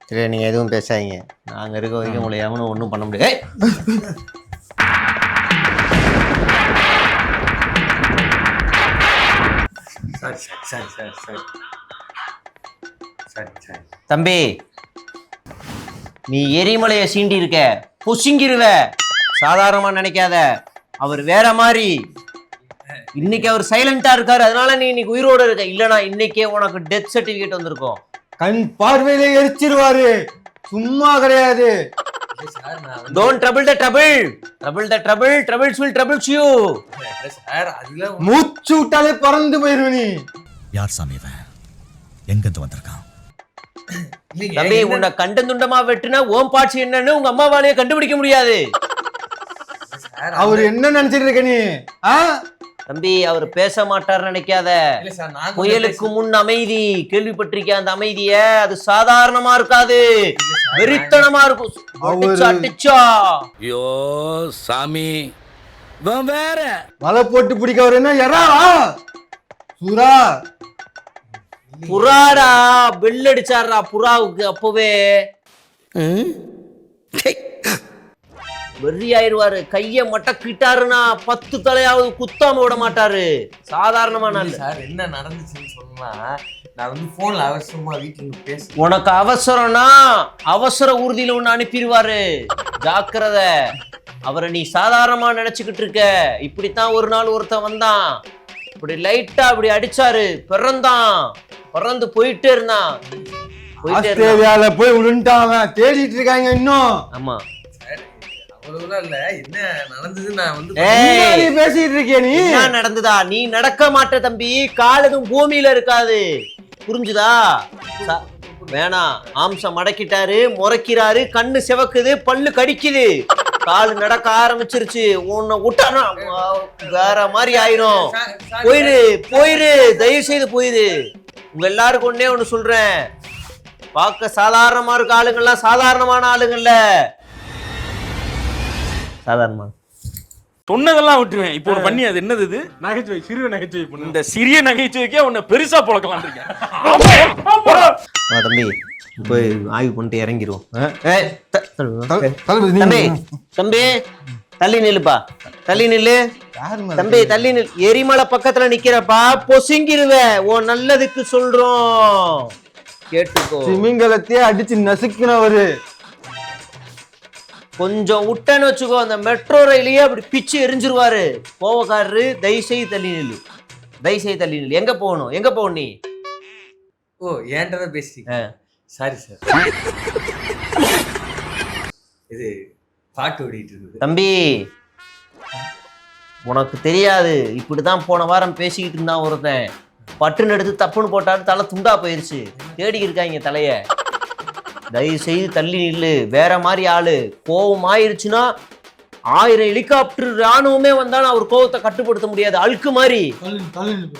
சரி நீங்கள் எதுவும் பேசாதீங்க. நாங்கள் இருக்க வரைக்கும் உங்களை எவனும் ஒன்றும் பண்ண முடியாது. சரி தம்பி, நீ எரிமலையை சீண்டி இருக்க, பொசுங்கிருவ. சாதாரணமா நினைக்காத, அவர் வேற மாதிரி. இன்னைக்கு அவர் சைலண்டா இருக்காரு, அதனால நீ இன்னைக்கு உயிரோட இருக்க. இல்லனா இன்னைக்கே உனக்கு டெத் சர்டிபிகேட் வந்திருக்கும். கண் பார்வையில எரிச்சிருவாரு, சும்மா கிடையாது. Don't trouble the trouble. Trouble the trouble, troubles will troubles you. மூச்சு விட்டாலே பறந்து போயிருவ நீ. யார் சாமி இவன்? எங்கிருந்து வந்திருக்கான்? தம்பி, உன்னை கண்டந்துண்டமா வெட்டுனா ஓம் பாட்சி என்னன்னு உங்க அம்மாவாலேயே கண்டுபிடிக்க முடியாது. அவர் என்ன நினைச்சிட்டு இருக்க நீ? தம்பி, அவர் பேச மாட்டார் நினைக்காத. புயலுக்கு முன் அமைதி கேள்விப்பட்டிருக்க, அந்த அமைதிய அது சாதாரணமா இருக்காது, வெறித்தனமா இருக்கும். ஐயோ சாமி, வேற மலை போட்டு பிடிக்க அவர் என்ன எறாவா? சுறா புறாடா, பெல் அடிச்சாரா புறாவுக்கு. அப்பவே வெறி ஆயிருவாரு. கைய மட்டக்கிட்டாருன்னா 10 தலையாவது குத்தாம விட மாட்டாரு. சாதாரணமா சார் என்ன நடந்துச்சுன்னு சொன்னா, நான் வந்து போன்ல அவசரமா வீட்டுல பேச, உனக்கு அவசரம்னா அவசர ஊர்தியில ஒண்ணு அனுப்பிடுவாரு. ஜாக்கிரத. அவரை நீ சாதாரணமா நினைச்சுக்கிட்டு இருக்க. இப்படித்தான் ஒரு நாள் ஒருத்தன் வந்தான், இப்படி லைட்டா அப்படி அடிச்சாரு, பறந்து போயிட்டே இருந்தான். ஆஸ்திரேலியால போய் விழுந்துட்டான், தேடிட்டு இருக்காங்க இன்னும். ஆமா, அவ்வளவுதான் இல்ல, என்ன நடந்தது நான் வந்து பேசிட்டு இருக்கிய நீ. என்ன நடந்ததா? நீ நடக்க மாட்ட தம்பி, காலதும் பூமியில இருக்காது, புரிஞ்சுதா? வேணாம், ஆம்சம் மடக்கிட்டாரு, முறைக்கிறாரு, கண்ணு சிவக்குது, பல்லு கடிக்குது, காலு நடக்க ஆரம்பிச்சிருச்சு. உன்னை விட்டானா வேற மாதிரி ஆயிரும். போயிரு, தயவு செய்து போயிரு. உங்க எல்லாருக்கும் ஒன்னே ஒண்ணு சொல்றேன், பார்க்க சாதாரணமா இருக்க ஆளுங்கள்லாம் சாதாரணமான ஆளுங்கள்ல. சாதாரணமா சொன்னதெல்லாம் விட்டுருவேன். இப்போ ஒரு பண்ணி, அது என்னது? இது நகைச்சுவை, சிறிய நகைச்சுவை பண்ணு. இந்த சிறிய நகைச்சுவைக்கே உன்னை பெருசா பொழக்கலாம் இருக்கேன். தம்பி, போய் ஆய்வு பண்ணிட்டு இறங்கிடுவோம். தம்பி தள்ளி நில்லுப்பா, தள்ளி நில்லு தம்பி, தள்ளி நில். எரிமலை பக்கத்துல நிக்கிறப்பா, பொசுங்கிருவ. ஓ நல்லதுக்கு சொல்றோம், கேட்டுக்கோ. திமிங்கலத்தையே அடிச்சு நசுக்கினவரு. கொஞ்சம் விட்டன்னு வச்சுக்கோ, அந்த மெட்ரோ ரயிலையே அப்படி பிச்சு எரிஞ்சிருவாரு. கோவக்காரரு, தயவுசெய்து தள்ளி நில்லு, தயவுசெய்து தள்ளி நில்லு. எங்க போகணும் நீ? ஓ, ஏன்டதான் பேசிட்டீங்க. சாரி சார், இது பாட்டு ஓடிட்டு இருக்குது. தம்பி, உனக்கு தெரியாது, இப்படிதான் போன வாரம் பேசிக்கிட்டு இருந்தான் ஒருத்தன். பட்டுன்னு எடுத்து தப்புன்னு போட்டாரு, தலை துண்டா போயிருச்சு. தேடி இருக்காங்க தலைய. தயவு செய்து தள்ளி நில்லு. வேற மாதிரி ஆளு. கோவம் ஆயிருச்சுன்னா 1000 ஹெலிகாப்டர் ராணுவமே வந்தாலும் அவர் கோவத்தை கட்டுப்படுத்த முடியாது. அழுக்கு மாதிரி.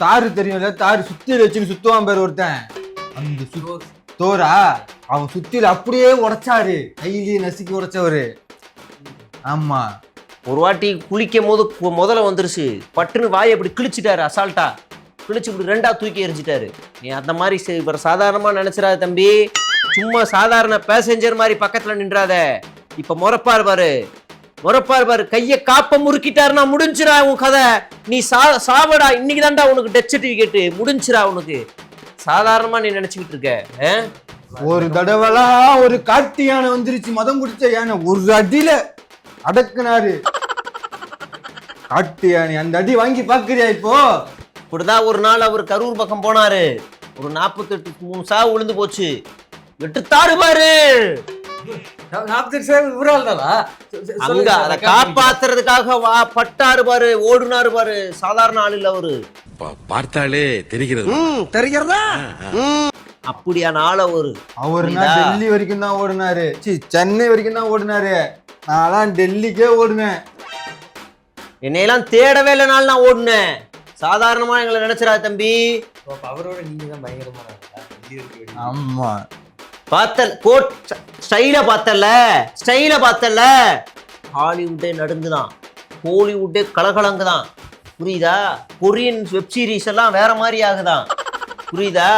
தாரு தெரியும்ல, தாரு சுத்தியில வச்சுன்னு சுத்துவான் பேர் ஒருத்தன். அந்த தோரா அவன் சுத்தியில அப்படியே உடைச்சாரு, கையிலேயே நசுக்கி உடைச்சவரு. ஆமா, ஒரு வாட்டி குளிக்கும் போது முதல்ல வந்துருச்சு, பட்டுன்னு வாயை அப்படி கிழிச்சிட்டாரு. அசால்ட்டா கிழிச்சு இப்படி 2ஆ தூக்கி எரிஞ்சிட்டாரு. நீ அந்த மாதிரி இவர் சாதாரணமா நினைச்சிடாத தம்பி. சும்மா சாதாரண பேசஞ்சர் மாதிரி பக்கத்துல நின்றாத. இப்ப முறைப்பார் பாரு, கைய காப்ப முறுக்கிட்டாருன்னா முடிஞ்சிரா உன் கதை. நீ சாவடா, இன்னைக்கு தான்டா உனக்கு டெத் சர்டிபிகேட், முடிஞ்சிரா உனக்கு. சாதாரணமா நீ நினைச்சுக்கிட்டு இருக்க. ஒரு தடவைலாம் ஒரு காட்டு யானை வந்துருச்சு, மதம் குடிச்ச யானை, ஒரு அடியில அடக்குனாரு காட்டு யானை. அந்த அடி வாங்கி பாக்குறியா? இப்போ இப்படிதான் ஒரு நாள் அவர் கரூர் பக்கம் போனாரு. ஒரு 48 சாவு விழுந்து போச்சு. வெட்டுத்தாரு பாரு. அங்க அதை காப்பாத்துறதுக்காக பட்டாரு பாரு, ஓடுனாரு பாரு. சாதாரண ஆள் இல்ல அவரு. பார்த்தாலே தெரிகிறதா? அப்படியான ஆள் அவரு. டெல்லி வரைக்கும் தான் ஓடுனாரு, சென்னை வரைக்கும் தான் ஓடுனாரு. நான் டெல்லிக்கே ஓடுனேன். என்னையெல்லாம் தேடவே இல்லைனாலும் நான் ஓடுனேன். சாதாரணமா எங்களை நினைச்சிடாத தம்பி. அவரோட நீங்க தான் பயங்கரமான. ஆமா, கோட் ஸ்டைல பார்த்தல. ஹாலிவுட்டே நடுங்குதான், ஹாலிவுட்டே கலகலங்குதான், புரியுதா? கொரியன் வெப் சீரிஸ் எல்லாம் வேற மாதிரி ஆகுதான், புரியுதா?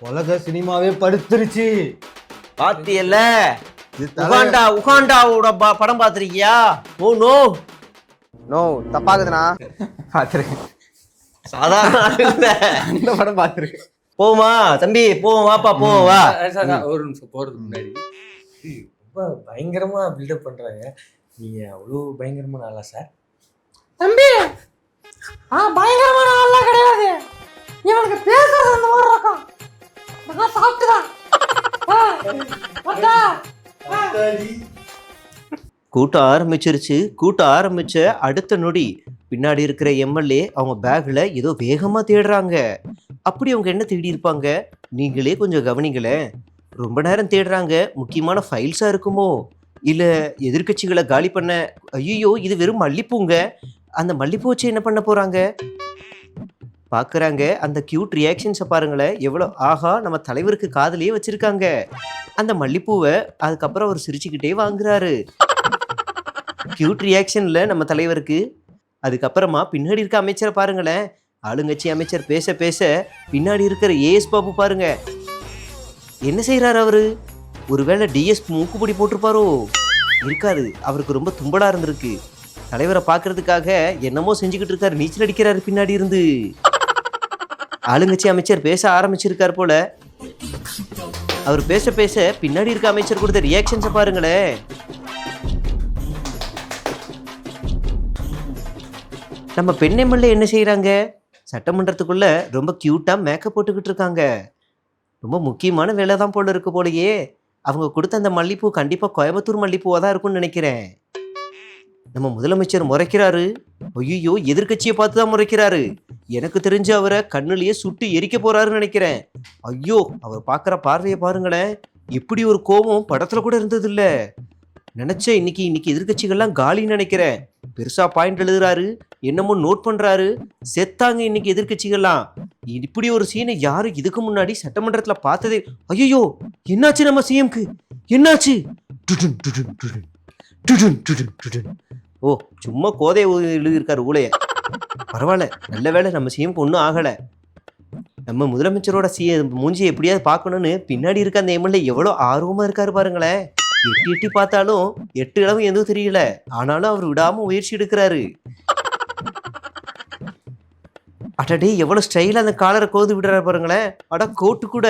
உலக சினிமாவே படுத்துருச்சு. பாத்தியல்ல உகாண்டாவோட படம் பாத்திருக்கியா? Oh no no தப்பாகுதுண்ணா. பார்த்துருக்கேன், சாதாரண ஆளு இல்ல. அந்த படம் பார்த்துருக்கேன். போமா தம்பி, போவோம் வாப்பா, போவோம் வா. ஒரு நிமிஷம் போறதுக்கு முன்னாடி ரொம்ப பயங்கரமா பில்டப் பண்றாங்க. நீங்க அவ்வளோ பயங்கரமான ஆளா சார்? தம்பி பயங்கரமான ஆள்லாம் கிடையாது. இவனுக்கு பேசுறது அந்த மாதிரி இருக்கும். நான் சாப்பிட்டுதான் கூட்டம் ஆரம்பிச்சிருச்சு. கூட்டம் ஆரம்பிச்ச அடுத்த நொடி பின்னாடி இருக்கிற எம்எல்ஏ அவங்க பேக்ல ஏதோ வேகமா தேடுறாங்க. அப்படி அவங்க என்ன தேடி இருப்பாங்க நீங்களே கொஞ்சம் கவனிங்களேன். ரொம்ப நேரம் தேடுறாங்க. முக்கியமான ஃபைல்ஸா இருக்குமோ, இல்ல எதிர்க்கட்சிகளை காலி பண்ண. ஐயோ, இது வெறும் மல்லிப்பூங்க. அந்த மல்லிப்பூ வச்சு என்ன பண்ண போறாங்க பாக்குறாங்க. அந்த கியூட் ரியாக்ஷன்ஸை பாருங்களேன், எவ்வளோ ஆஹா நம்ம தலைவருக்கு காதலியே வச்சிருக்காங்க. அந்த மல்லிப்பூவை அதுக்கப்புறம் அவர் சிரிச்சுக்கிட்டே வாங்குறாரு. கியூட் ரியாக்ஷன்ல நம்ம தலைவருக்கு. அதுக்கப்புறமா பின்னாடி இருக்க அமைச்சரை பாருங்களேன். ஆளுங்கட்சி அமைச்சர் பேச பேச பின்னாடி இருக்கிற ஏஎஸ் பாபு பாருங்க என்ன செய்யறாரு அவரு. ஒருவேளை டிஎஸ் மூக்குப்பொடி போட்டிருப்பாரோ? இருக்காது, அவருக்கு ரொம்ப தும்பலா இருந்திருக்கு. தலைவரை பாக்குறதுக்காக என்னமோ செஞ்சுக்கிட்டு இருக்காரு, நீச்சல் அடிக்கிறாரு பின்னாடி இருந்து. ஆளுங்கட்சி அமைச்சர் பேச ஆரம்பிச்சிருக்காரு போல. அவர் பேச பேச பின்னாடி இருக்க அமைச்சர் கொடுத்த ரியாக்ஷன்ஸை பாருங்களேன். நம்ம பெண் எம்எல்ஏ என்ன செய்யறாங்க, சட்டமன்றத்துக்குள்ள ரொம்ப கியூட்டா மேக்கப் போட்டுக்கிட்டு இருக்காங்க. ரொம்ப முக்கியமான வேலை தான் போல இருக்கு போலயே. அவங்க கொடுத்த அந்த மல்லிப்பூ கண்டிப்பா கோயம்புத்தூர் மல்லிப்பூவா தான் இருக்கும்னு நினைக்கிறேன். நம்ம முதலமைச்சர் முறைக்கிறாரு. ஐயோ, எதிர்கட்சியை பார்த்து தான் முறைக்கிறாரு. எனக்கு தெரிஞ்சு அவரை கண்ணுலயே சுட்டு எரிக்க போறாருன்னு நினைக்கிறேன். ஐயோ, அவர் பார்க்குற பார்வையை பாருங்களேன். இப்படி ஒரு கோபம் படத்துல கூட இருந்தது இல்ல. நினைச்சேன் இன்னைக்கு எதிர்கட்சிகள்லாம் காலின்னு நினைக்கிறேன். பெருசா பாயிண்ட் எழுதுறாரு, என்னமோ நோட் பண்றாரு. செத்தாங்க இன்னைக்கு எதிர்கட்சிகள்லாம். இப்படி ஒரு சீனை யாரும் இதுக்கு முன்னாடி சட்டமன்றத்துல பார்த்ததே. ஐயோ, என்னாச்சு நம்ம சிஎம்க்கு? என்னாச்சு? ஓ, சும்மா கோதை எழுதியிருக்காரு ஊழைய. பரவாயில்ல, நல்ல வேலை நம்ம சிஎம்க்கு ஒன்றும் ஆகலை. நம்ம முதலமைச்சரோட மூஞ்சியை எப்படியாவது பார்க்கணும்னு பின்னாடி இருக்க அந்த எம்எல்ஏ எவ்வளோ ஆர்வமா இருக்காரு பாருங்களேன். எட்டி எட்டி பார்த்தாலும் 8 இளவு எதுவும் தெரியல. ஆனாலும் அவர் விடாம முயற்சி எடுக்கிறாரு. அடடே, எவ்வளவு ஸ்டைலா அந்த காலரை கோது விடுறாரு பாருங்களேன். அட, கோட்டு கூட.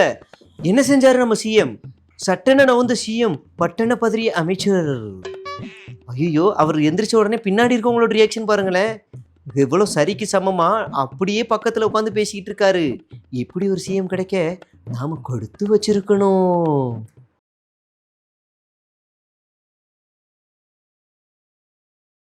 என்ன செஞ்சாரு நம்ம சிஎம்? சட்டென நவுந்த சிஎம் பட்டன பதறிய அமைச்சர். ஐயோ, அவர் எந்திரிச்ச உடனே பின்னாடி இருக்கவங்களோட ரியாக்ஷன் பாருங்களேன். எவ்வளவு சரிக்கு சமமா அப்படியே பக்கத்துல உட்காந்து பேசிக்கிட்டு இருக்காரு. இப்படி ஒரு சிஎம் கிடைக்க நாம கொடுத்து வச்சிருக்கணும்.